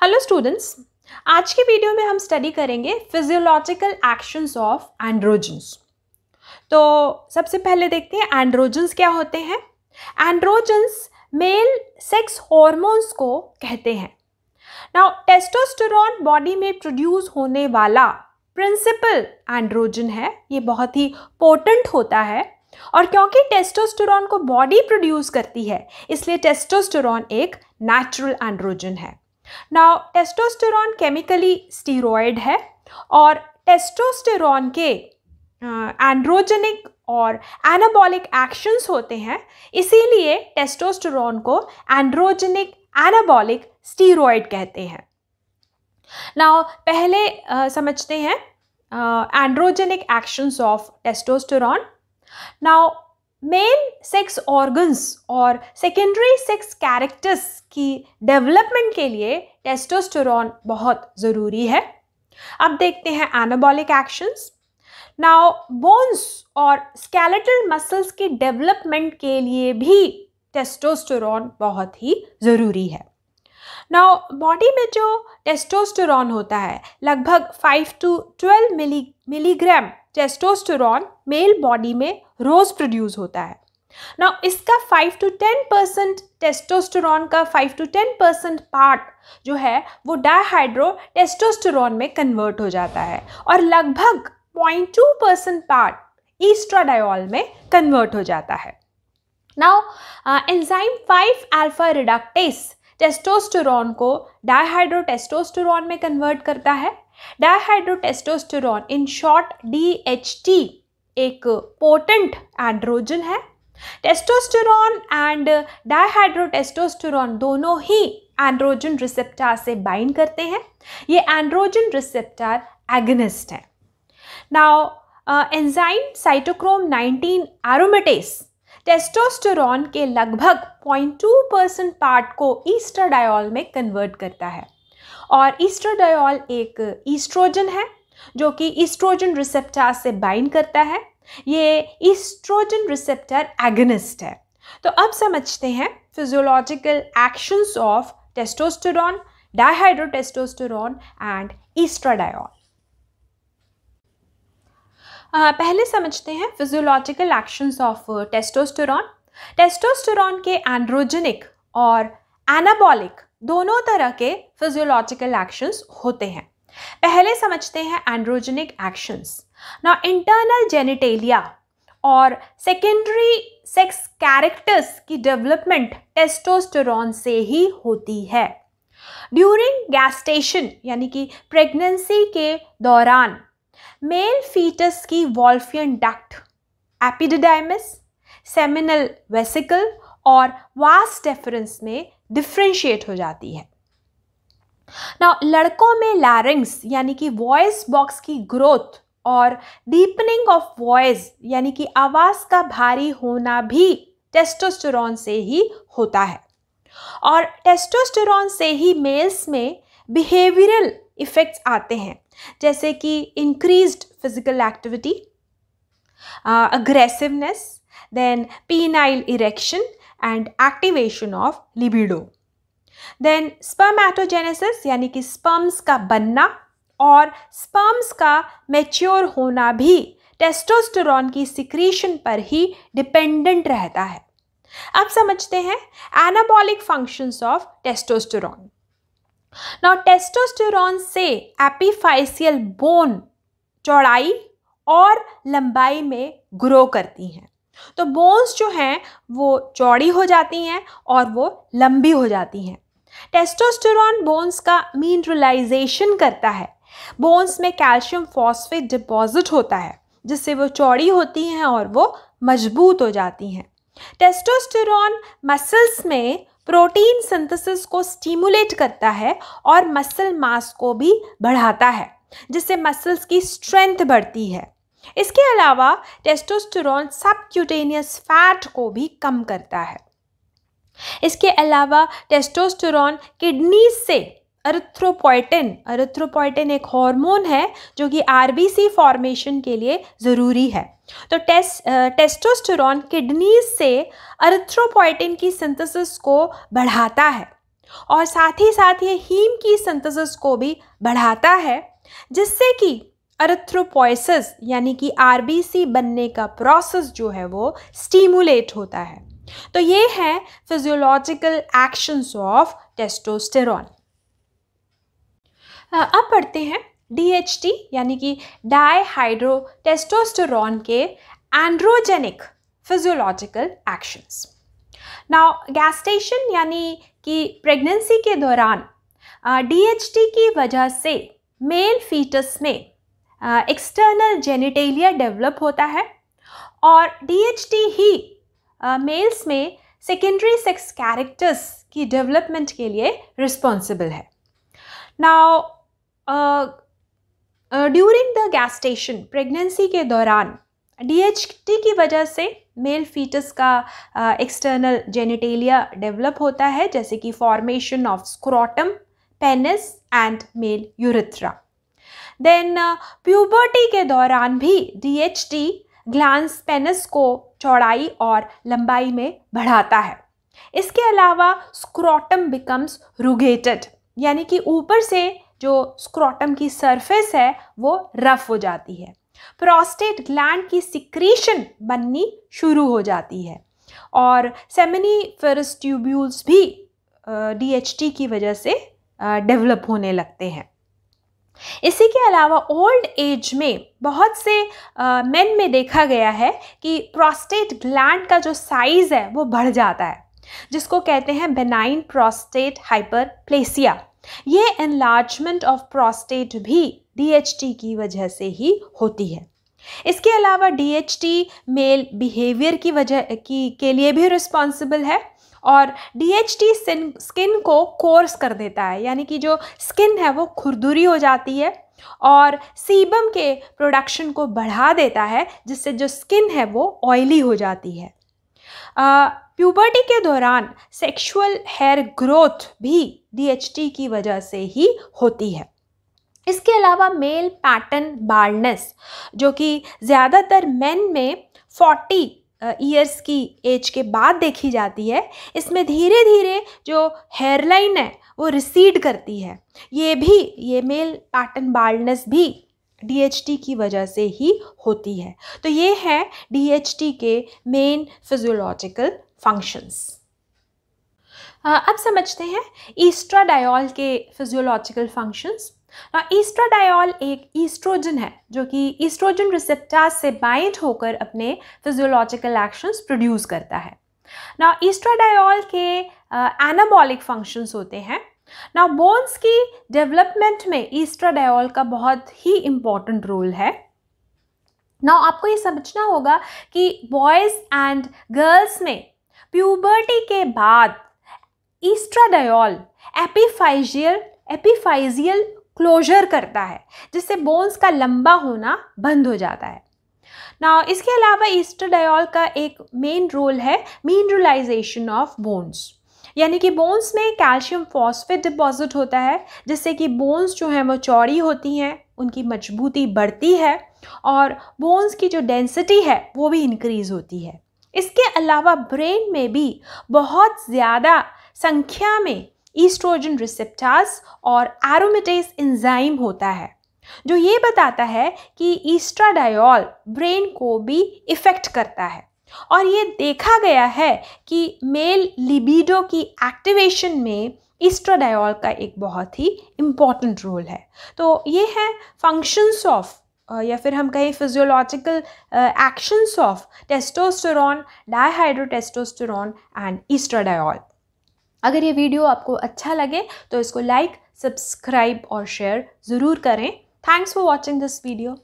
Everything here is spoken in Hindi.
हेलो स्टूडेंट्स, आज की वीडियो में हम स्टडी करेंगे फिजियोलॉजिकल एक्शंस ऑफ एंड्रोजन्स। तो सबसे पहले देखते हैं एंड्रोजन्स क्या होते हैं। एंड्रोजन्स मेल सेक्स हॉर्मोन्स को कहते हैं। नाउ टेस्टोस्टेरोन बॉडी में प्रोड्यूस होने वाला प्रिंसिपल एंड्रोजन है। ये बहुत ही पोटेंट होता है और क्योंकि टेस्टोस्टेरोन को बॉडी प्रोड्यूस करती है इसलिए टेस्टोस्टेरोन एक नेचुरल एंड्रोजन है। नाउ टेस्टोस्टेरोन केमिकली स्टीरॉयड है और टेस्टोस्टेरोन के एंड्रोजेनिक और एनाबॉलिक एक्शंस होते हैं, इसीलिए टेस्टोस्टेरोन को एंड्रोजेनिक एनाबॉलिक स्टीरॉयड कहते हैं। नाउ पहले समझते हैं androgenic actions of testosterone. Now male sex organs और सेकेंडरी सेक्स कैरेक्टर्स की डेवलपमेंट के लिए टेस्टोस्टेरोन बहुत ज़रूरी है। अब देखते हैं एनाबॉलिक एक्शंस। नाउ बोन्स और स्केलेटल मसल्स की डेवलपमेंट के लिए भी टेस्टोस्टेरोन बहुत ही ज़रूरी है। नाउ बॉडी में जो टेस्टोस्टेरोन होता है लगभग 5 to 12 milligram testosterone male body में रोज प्रोड्यूस होता है। नाउ इसका 5 to 10% टेस्टोस्टेरोन का 5 to 10% पार्ट जो है वो डायहाइड्रो टेस्टोस्टेरोन में कन्वर्ट हो जाता है और लगभग 0.2% पार्ट ईस्ट्राडायोल में कन्वर्ट हो जाता है। नाउ एंजाइम 5-अल्फा रिडक्टेस टेस्टोस्टेरोन को डायहाइड्रो टेस्टोस्टेरोन में कन्वर्ट करता है। डायहाइड्रो टेस्टोस्टेरोन इन शॉर्ट DHT एक पोटेंट एंड्रोजन है। टेस्टोस्टेरोन एंड डायहाइड्रो टेस्टोस्टेरोन दोनों ही एंड्रोजन रिसेप्टर से बाइंड करते हैं। ये एंड्रोजन रिसेप्टर एगनिस्ट है। नाउ एंजाइम साइटोक्रोम 19 एरोमेटेस टेस्टोस्टेरोन के लगभग 0.2% पार्ट को ईस्ट्राडायोल में कन्वर्ट करता है और ईस्ट्राडायोल एक ईस्ट्रोजन है जो कि ईस्ट्रोजन रिसेप्टर से बाइंड करता है। ये ईस्ट्रोजन रिसेप्टर एगनिस्ट है। तो अब समझते हैं physiological actions of testosterone, dihydrotestosterone and estradiol. पहले समझते हैं physiological actions of testosterone. Testosterone के एंड्रोजेनिक और एनाबॉलिक दोनों तरह के फिजियोलॉजिकल एक्शंस होते हैं। पहले समझते हैं androgenic actions. Now internal genitalia और सेकेंडरी सेक्स कैरेक्टर्स की डेवलपमेंट टेस्टोस्टेरोन से ही होती है। ड्यूरिंग गैस्टेशन यानी कि प्रेगनेंसी के दौरान मेल फीटस की Wolffian duct, epididymis, seminal vesicle और वास डेफरेंस में डिफ्रेंशिएट हो जाती है। नाउ लड़कों में लैरिंग्स यानी कि वॉइस बॉक्स की ग्रोथ और डीपनिंग ऑफ वॉइस यानी कि आवाज़ का भारी होना भी टेस्टोस्टेरोन से ही होता है और टेस्टोस्टेरोन से ही मेल्स में बिहेवियरल इफ़ेक्ट्स आते हैं जैसे कि increased physical activity, aggressiveness, then penile erection and activation of libido. Then spermatogenesis यानी कि स्पर्म्स का बनना और स्पर्म्स का मैच्योर होना भी टेस्टोस्टेरोन की सिक्रीशन पर ही डिपेंडेंट रहता है। अब समझते हैं anabolic functions of testosterone. Now testosterone से एपिफाइसियल बोन चौड़ाई और लंबाई में ग्रो करती हैं। तो बोन्स जो हैं वो चौड़ी हो जाती हैं और वो लंबी हो जाती हैं। टेस्टोस्टेरोन बोन्स का मिनरलाइजेशन करता है। बोन्स में कैल्शियम फॉस्फेट डिपॉजिट होता है जिससे वो चौड़ी होती हैं और वो मजबूत हो जाती हैं। टेस्टोस्टेरोन मसल्स में प्रोटीन सिंथेसिस को स्टिमुलेट करता है और मसल मास को भी बढ़ाता है जिससे मसल्स की स्ट्रेंथ बढ़ती है। इसके अलावा टेस्टोस्टेरोन सबक्यूटेनियस फैट को भी कम करता है। इसके अलावा टेस्टोस्टेरोन किडनी से एरिथ्रोपोइटिन एक हार्मोन है जो कि RBC फॉर्मेशन के लिए ज़रूरी है। तो टेस्टोस्टेरोन किडनीज से एरिथ्रोपोइटिन की सिंथेसिस को बढ़ाता है और साथ ही साथ ये हीम की सिंथेसिस को भी बढ़ाता है, जिससे कि एरिथ्रोपोइसिस यानी कि आरबीसी बनने का प्रोसेस जो है वो स्टिमुलेट होता है। तो ये है फिजियोलॉजिकल एक्शंस ऑफ टेस्टोस्टेरॉन। अब पढ़ते हैं DHT यानी कि डाईहाइड्रोटेस्टोस्टेरॉन के androgenic physiological actions. Now gestation यानी कि प्रेगनेंसी के दौरान DHT की वजह से मेल फीटस में एक्सटर्नल जेनिटेलिया डेवलप होता है और DHT ही मेल्स में सेकेंडरी सेक्स कैरेक्टर्स की डेवलपमेंट के लिए रिस्पॉन्सिबल है। Now during the gestation, pregnancy के दौरान DHT की वजह से मेल फीटस का एक्सटर्नल जेनिटेलिया डेवलप होता है, जैसे कि formation of scrotum, penis and male urethra. Then puberty के दौरान भी DHT ग्लैंड्स पेनिस को चौड़ाई और लंबाई में बढ़ाता है। इसके अलावा स्क्रोटम बिकम्स रुगेटेड यानी कि ऊपर से जो स्क्रोटम की सरफेस है वो रफ हो जाती है। प्रोस्टेट ग्लैंड की सिक्रीशन बननी शुरू हो जाती है और सेमिनिफेरस ट्यूब्यूल्स भी DHT की वजह से डेवलप होने लगते हैं। इसी के अलावा ओल्ड एज में बहुत से मेन में देखा गया है कि प्रोस्टेट ग्लैंड का जो साइज है वो बढ़ जाता है, जिसको कहते हैं बेनाइन प्रोस्टेट हाइपरप्लेसिया। ये एनलार्जमेंट ऑफ प्रोस्टेट भी DHT की वजह से ही होती है। इसके अलावा DHT मेल बिहेवियर की वजह के लिए भी रिस्पॉन्सिबल है और DHT स्किन को कोर्स कर देता है, यानी कि जो स्किन है वो खुरदुरी हो जाती है और सीबम के प्रोडक्शन को बढ़ा देता है, जिससे जो स्किन है वो ऑयली हो जाती है। प्यूबर्टी के दौरान सेक्सुअल हेयर ग्रोथ भी DHT की वजह से ही होती है। इसके अलावा मेल पैटर्न बाल्डनेस, जो कि ज़्यादातर मेन में 40 ईयर्स की एज के बाद देखी जाती है, इसमें धीरे धीरे जो हेयरलाइन है वो रिसीड करती है। ये मेल पैटर्न बाल्डनेस भी DHT की वजह से ही होती है। तो ये है DHT के मेन फिजियोलॉजिकल फंक्शंस। अब समझते हैं ईस्ट्राडायोल के फिजियोलॉजिकल फंक्शंस। ईस्ट्राडायोल एक ईस्ट्रोजन है जो कि ईस्ट्रोजन रिसेप्टर्स से बाइंड होकर अपने फिजियोलॉजिकल एक्शंस प्रोड्यूस करता है। ना ईस्ट्राडायोल के एनाबॉलिक फंक्शंस होते हैं। ना बोन्स की डेवलपमेंट में ईस्ट्राडायोल का बहुत ही इम्पॉर्टेंट रोल है। ना आपको ये समझना होगा कि बॉयज़ एंड गर्ल्स में प्यूबर्टी के बाद ईस्ट्राडायोल एपिफाइजियल क्लोजर करता है, जिससे बोन्स का लंबा होना बंद हो जाता है। ना इसके अलावा ईस्ट्राडायोल का एक मेन रोल है मिनरलाइजेशन ऑफ बोन्स, यानी कि बोन्स में कैल्शियम फॉस्फेट डिपॉजिट होता है, जिससे कि बोन्स जो हैं वो चौड़ी होती हैं, उनकी मजबूती बढ़ती है और बोन्स की जो डेंसिटी है वो भी इंक्रीज होती है। इसके अलावा ब्रेन में भी बहुत ज़्यादा संख्या में ईस्ट्रोजन रिसेप्टर्स और एरोमेटेज एंजाइम होता है, जो ये बताता है कि ईस्ट्राडायोल ब्रेन को भी इफ़ेक्ट करता है। और ये देखा गया है कि मेल लिबिडो की एक्टिवेशन में ईस्ट्राडायोल का एक बहुत ही इम्पॉर्टेंट रोल है। तो ये है फंक्शंस ऑफ या फिर हम कहें physiological actions of testosterone, dihydrotestosterone and estradiol. अगर ये वीडियो आपको अच्छा लगे तो इसको लाइक, सब्सक्राइब और शेयर ज़रूर करें। Thanks for watching this video.